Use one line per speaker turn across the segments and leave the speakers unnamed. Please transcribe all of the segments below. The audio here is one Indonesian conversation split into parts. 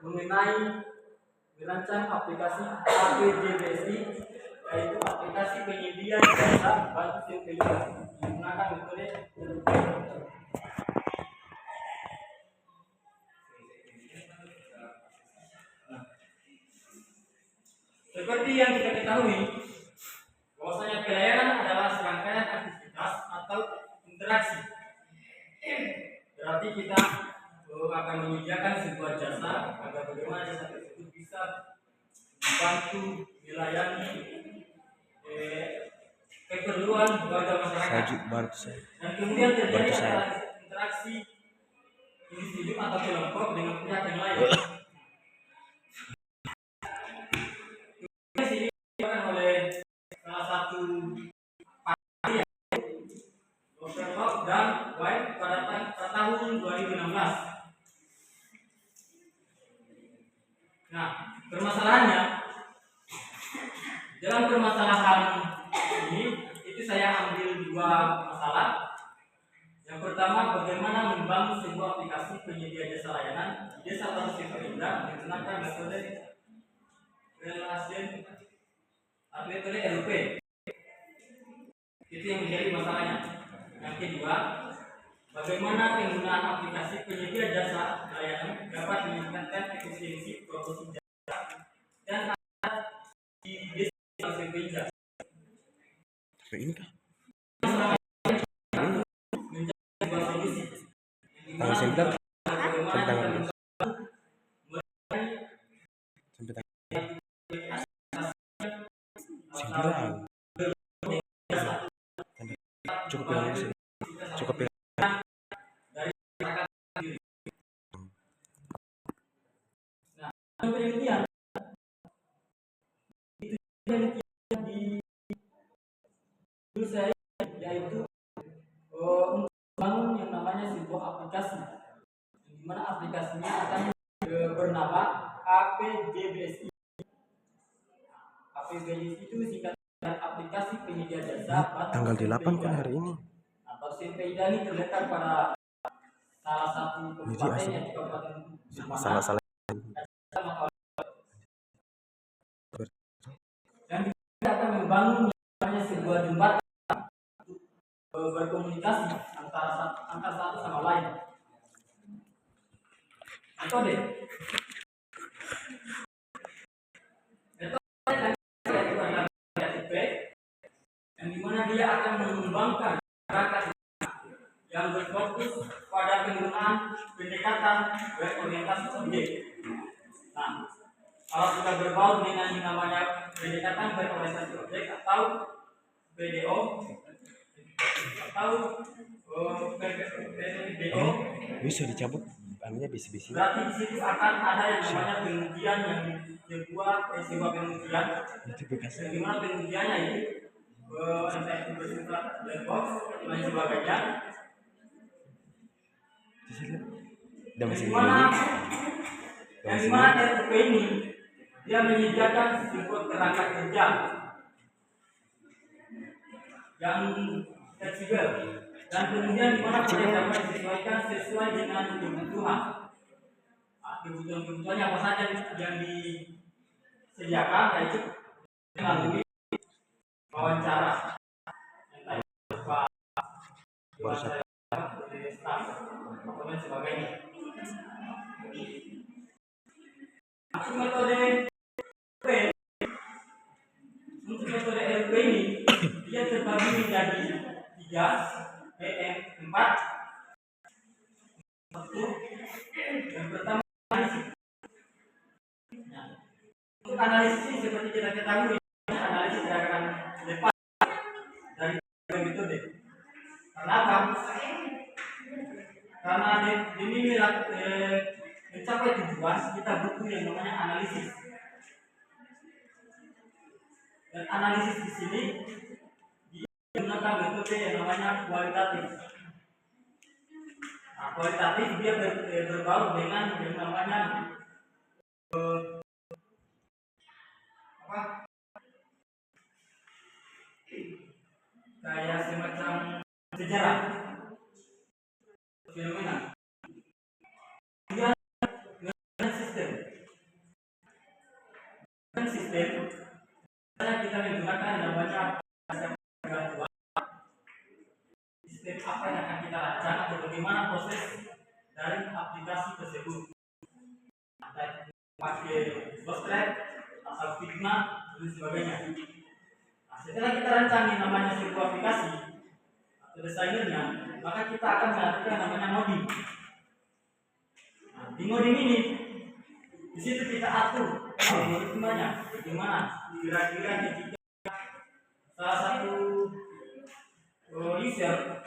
mengenai merancang aplikasi APJBSI, yaitu aplikasi penyedia jasa bantu simplifikasi menggunakan metode seperti yang kita ketahui bahwasanya pelayanan adalah serangkaian aktivitas atau interaksi. Berarti kita akan menyediakan sebuah jasa agar bagaimana jasa tersebut bisa membantu melayani keperluan warga masyarakat. Dan kemudian terjadi adalah interaksi individu atau kelompok dengan pihak yang lain. Di sini dilakukan oleh salah satu partai Dr. Rob dan White pada tahun 2016. Nah, permasalahannya dalam permasalahan ini itu saya ambil dua masalah. Yang pertama, bagaimana membangun sebuah aplikasi penyedia jasa layanan di desa atau Samarinda menggunakan metode relasi atau metode LP. Itu yang menjadi masalahnya. Yang kedua, bagaimana penggunaan aplikasi penyedia jasa layanan dapat meningkatkan efisiensi produksi jasa dan di desa Samarinda.
Ini kah? Cukup ya.
Penelitian itu di saya yaitu untuk membangun yang namanya sebuah aplikasi, di mana aplikasinya akan bernama APJBSI. APJBSI itu singkatan aplikasi penyedia jasa
tanggal 8 kan hari ini.
Atau Sempeda ini terletak pada salah satu kabupaten yang kabupaten
salah.
Dan kita akan membangun sebuah jembatan berkomunikasi antara satu sama lain. Metode yang dimana dia akan mengembangkan masyarakat yang berfokus pada penggunaan pendekatan berorientasi objek. Nah, kalau sudah berbaur dengan yang namanya pendekatan berorientasi objek atau BDO atau BDO,
bisa dicabut, anunya bisi-bisi.
Berarti di situ akan ada yang namanya pengujian yang sebuah pengujian. Di mana pengujiannya itu entah itu bersifat black box dan sebagainya. Yang dimana RUP ini dia menyediakan sebuah kerangka kerja yang fleksibel dan kemudian dimana kita dapat disesuaikan sesuai dengan kebutuhan. Kebutuhan apa saja yang disediakan, yaitu melalui wawancara dan sebagainya. Untuk metode LP ini dia terbagi menjadi 4. Yang pertama analisis. Untuk analisis ini seperti kita ketahui, analisis akan lepas dari metode. Kenapa? Karena ini mencapai tujuan kita butuh yang namanya analisis. Dan analisis di sini digunakan metode yang namanya kualitatif. Nah, kualitatif dia berbaur dengan yang namanya kayak semacam sejarah fenomena. Dia sistem sistem, kita menggunakan namanya sistem apa yang akan kita rancang atau bagaimana proses dari aplikasi tersebut. Dan pakai Bootstrap atau Figma dan sebagainya. Nah, setelah kita rancang yang namanya sebuah aplikasi atau desainernya, maka kita akan melakukan namanya modding. Nah, di modding ini, di situ kita atur algoritmanya, bagaimana kira-kira jika salah satu user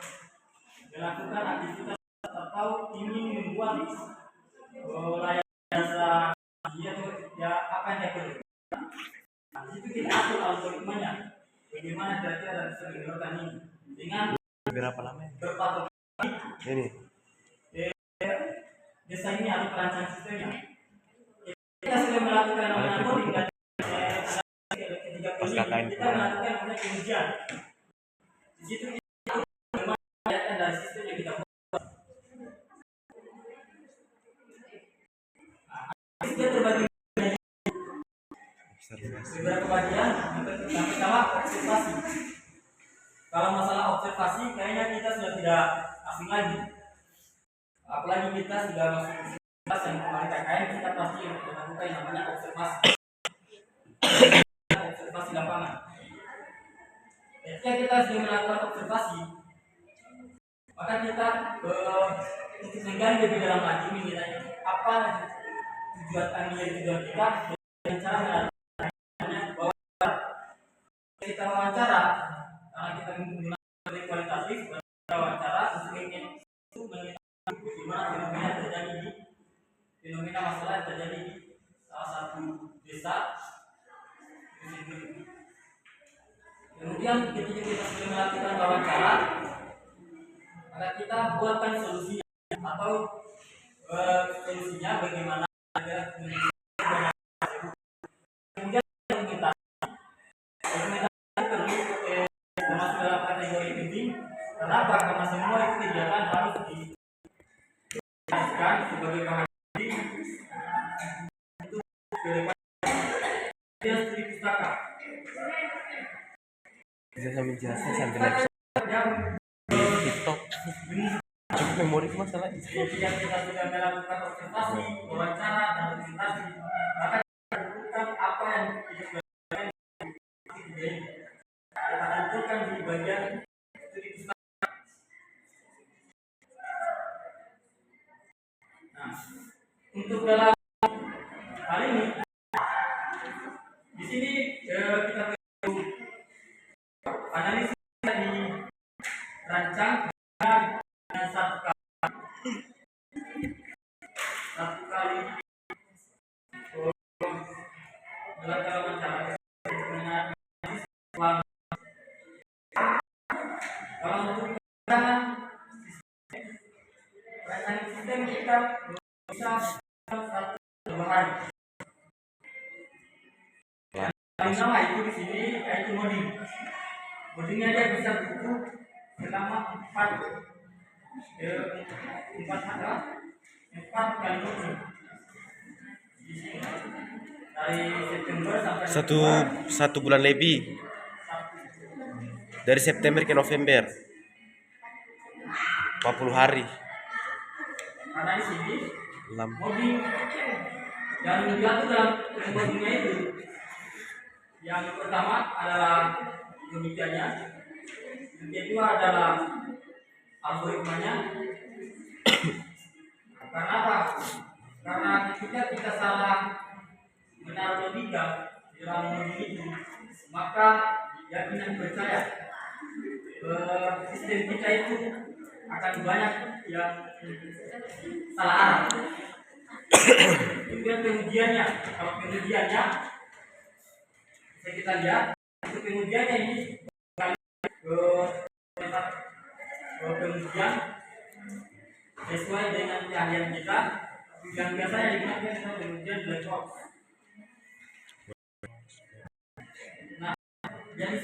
melakukan aktivitas atau ingin membuat layar jasa dia tuh ya apa yang dia perlu. Nah, di situ kita atur algoritmanya, bagaimana kira-kira dan bisa menggunakan ini dengan
Berapa lama ya?
berpatok
Ini.
desainnya atau perancang sistemnya. Kita sudah melakukan namanya coding dan ketiga
Pas
kali
KKN
kita melakukan namanya pengujian. Di situ kita melihat dari sistem yang kita buat. Dia terbagi beberapa bagian. Yang pertama observasi. Kalau masalah observasi, kayaknya kita sudah tidak asing lagi. Apalagi kita sudah masuk kelas yang kemarin KKN, kita pasti melakukan yang namanya observasi. Observasi lapangan. Ketika kita sudah melakukan observasi, maka kita untuk menggali lebih dalam lagi mengenai apa tujuan kita dengan cara melakukannya bahwa kita wawancara karena kita menggunakan kualitatif wawancara untuk bagaimana fenomena masalah yang terjadi di salah satu desa. Kemudian ketika kita sudah melakukan wawancara, maka kita buatkan solusinya atau solusinya bagaimana agar kemudian dokumentasi perlu termasuk dalam kategori penting. Kenapa? Karena semua itu kegiatan harus dijelaskan sebagai bahan untuk kedepan studi pustaka.
Bisa sambil jelasin sambil live TikTok. Cukup memori itu masalah.
Ketika kita sudah melakukan observasi, wawancara, dan dokumentasi, maka kita tentukan apa yang kita lakukan. Kita tentukan di bagian studi pustaka. Nah, untuk dalam hal ini, di sini kita perlu analisis dirancang dengan satu kali dalam wawancara dengan kalau untuk rancangan sistem kita bisa satu bahan. Paling lama itu di sini yaitu modding. Moddingnya dia bisa butuh selama 4 kali modding. Di sini dari September sampai
Satu bulan lebih. Dari September ke November. 40 hari.
karena di sini
Lam.
modding yang diatur dalam moddingnya itu yang pertama adalah pemikirannya, yang kedua adalah algoritmanya. Karena apa? Karena ketika kita salah menaruh logika di dalam modding itu, maka yakin dan percaya sistem kita itu akan banyak yang salah arah. Kemudian pengujiannya, kalau pengujiannya bisa kita lihat, itu pengujiannya ini pengujian sesuai dengan keahlian kita yang biasanya digunakan untuk pengujian black box. Nah, yang di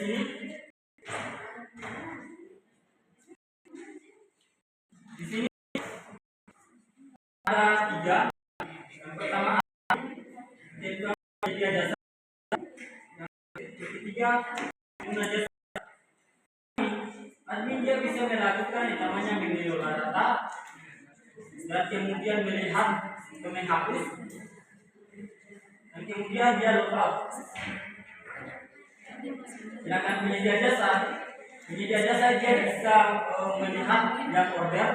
sini ada 3. Yang pertama, media jasa. dia pengguna jasa admin, dia bisa melakukan yang namanya mengelola data dan kemudian melihat atau menghapus dan kemudian dia logout. Sedangkan penyedia jasa dia bisa melihat yang order.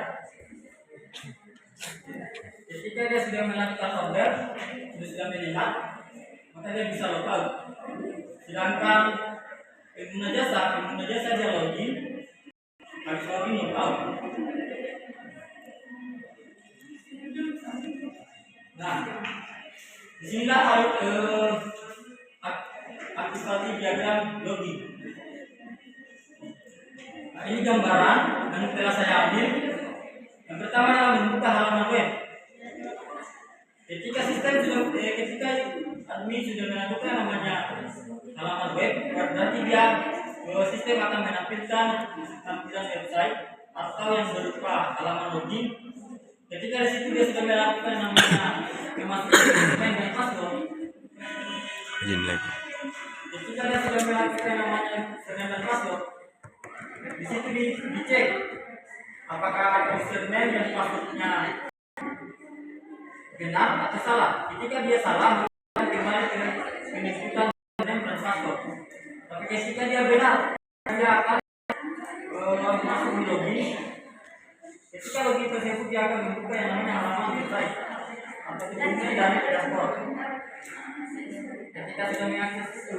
Ketika dia sudah melakukan order, sudah melihat, maka dia bisa logout. Sedangkan pengguna jasa dia login, harus login logout. Nah, disinilah aktivasi diagram login. Nah, ini gambaran yang telah saya ambil. Yang pertama adalah membuka halaman web. Ketika admin sudah melakukan namanya halaman web, berarti dia sistem akan menampilkan tampilan website atau yang berupa halaman login. Ketika di situ dia sudah melakukan namanya memasukkan username dan password.
Izin lagi.
Ketika dia sudah melakukan namanya username dan password, di situ dicek apakah username dan passwordnya benar atau salah. Ketika dia salah, kembali ke penyebutan username dan password. Tapi ketika dia benar, dia akan masuk di login. Ketika login tersebut, dia akan membuka yang namanya halaman website atau sebelumnya dari dashboard. Ketika sudah mengakses itu,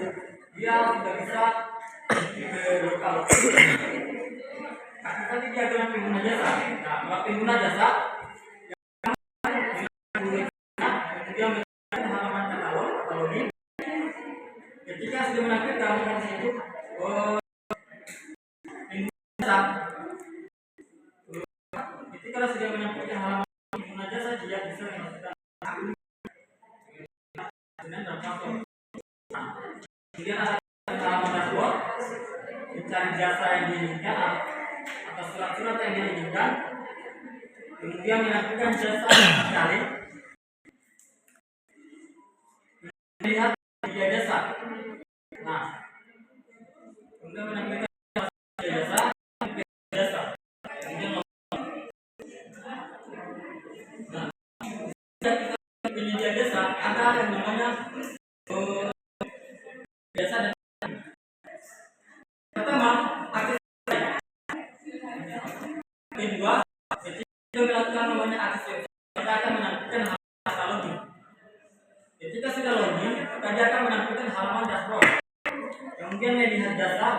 dia sudah bisa ke lokal. Aktifasi diagram pengguna jasa. Nah, kalau pengguna jasa kemudian menampilkan halaman katalog atau login. Ketika sudah menampilkan halaman tersebut, pengguna jasa ketika sudah menampilkan halaman pengguna jasa, dia bisa memasukkan akun dan password. Kemudian ada halaman dashboard, mencari jasa yang diinginkan atau surat-surat yang diinginkan, kemudian menampilkan jasa yang dicari, melihat media jasa. Nah, kemudian menampilkan jasa, kemudian penyedia jasa ada yang namanya jasa dan pertama akses. Kedua, ketika melakukan namanya akses, kita akan menampilkan halaman login. Ketika sudah login, maka dia akan menampilkan halaman dashboard. Kemudian melihat jasa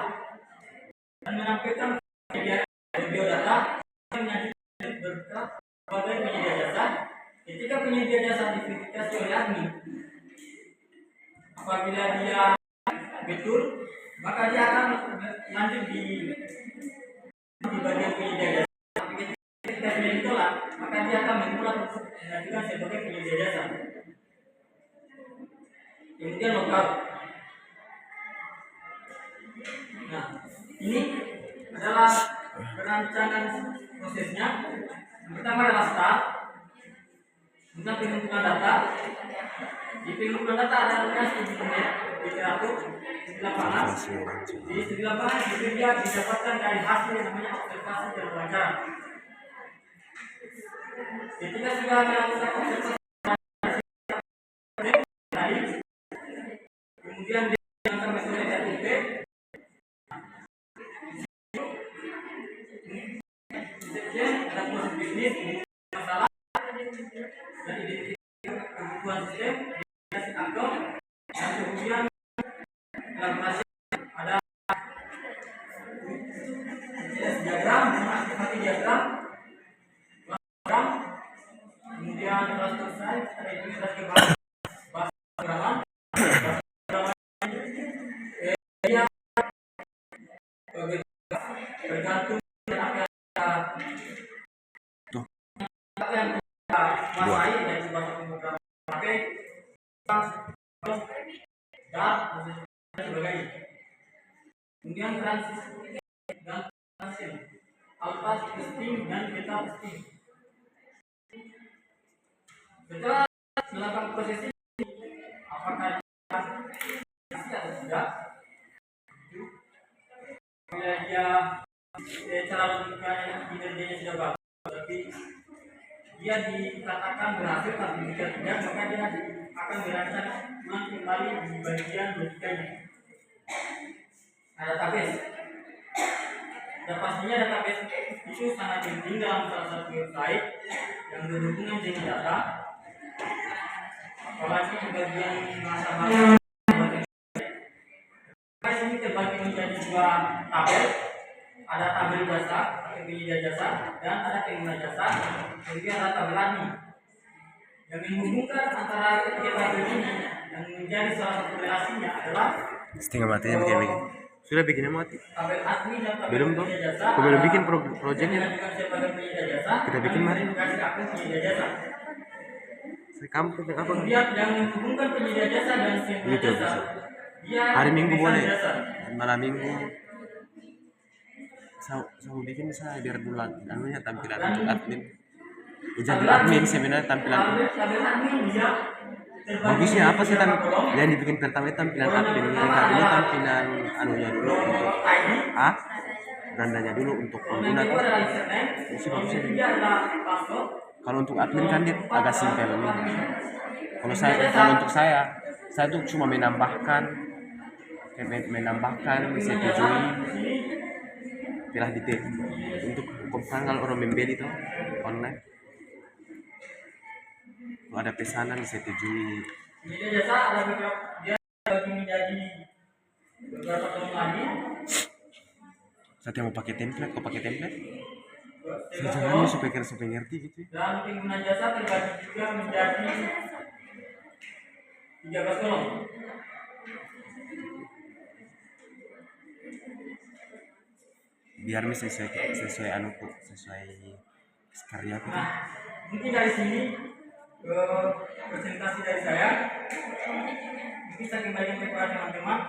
dan menampilkan video data yang menyajikan berbagai penyedia jasa. Ketika penyedia jasa diverifikasi oleh admin, apabila dia betul, maka dia akan lanjut di bagian penyedia jasa. Ketika sudah ditolak, maka dia akan menolak untuk mengajukan sebagai penyedia jasa. Kemudian logout. Nah, ini adalah perancangan prosesnya. Yang pertama adalah start. Kemudian pengumpulan data. Di pengumpulan data ada studi literatur di lapangan. Di lapangan itu dia didapatkan dari hasil yang namanya observasi dan wawancara. Ketika sudah melakukan observasi kemudian dia menggunakan metode DATP. Ada proses bisnis, masalah, dan identifikasi kebutuhan sistem, identifikasi aktor, dan kemudian elaborasi. Ada diagram, aktivasi diagram, kemudian setelah selesai, ada implementasi ke bahasa pemrograman. Bergantung apa yang kita kuasai dari bahasa pemrograman pakai dan sebagainya. Kemudian transition, alpha testing dan beta testing. Setelah melakukan proses ini, apakah dia atau tidak? apabila dia cara logikanya kinerjanya sudah bagus, tapi dia dikatakan berhasil, tapi jika tidak maka dia akan dirancang ulang kembali di bagian logikanya. Nah, database. Dan pastinya database itu sangat penting dalam salah satu website yang berhubungan dengan data. Apalagi di bagian masa-masa ini terbagi menjadi dua tabel. Ada tabel jasa atau penyedia jasa dan ada pengguna jasa. Kemudian ada tabel admin yang menghubungkan antara ketiga tabel ini. Yang menjadi salah satu relasinya adalah
setengah matinya bikin begini. Sudah bikinnya mati.
tabel admin dan tabel
Belum tuh.
penyedia jasa.
Aku belum bikin projectnya. Kita bikin mari. Saya kamu tentang apa?
Kemudian yang menghubungkan penyedia jasa dan pengguna
Gitu,
jasa.
bisa.
Dia
Hari Minggu
pemesan
boleh.
jasa.
Malam Minggu. Saya bikin saya biar bulan. Namanya tampilan untuk admin. Jadi admin sebenarnya tampilan.
Tabel admin dia terbagi
Bagusnya apa sih
beberapa kolom.
yang dibikin pertama itu tampilan admin ini tampilan anunya dulu untuk berandanya dulu untuk
Kolom
pengguna
itu
tuh.
adalah username.
Isi
Kolom
bagusnya.
ketiga adalah password.
Kalau untuk admin kan dia agak simpel nih. Kalau untuk saya tuh cuma menambahkan setujui telah detail untuk kan kalau orang membeli itu online kalau ada pesanan disetujui.
Penyedia jasa ada beberapa, dia bagi menjadi beberapa kolom lagi.
Saya mau pakai template, kok pakai template? Saya
Tiga
jangan
kolom.
supaya ngerti gitu.
Dan pengguna jasa terbagi juga menjadi 13 kolom.
Biar sesuai anuku, sesuai karya aku.
Nah, mungkin dari sini presentasi dari saya. Mungkin saya kembali kepada teman-teman.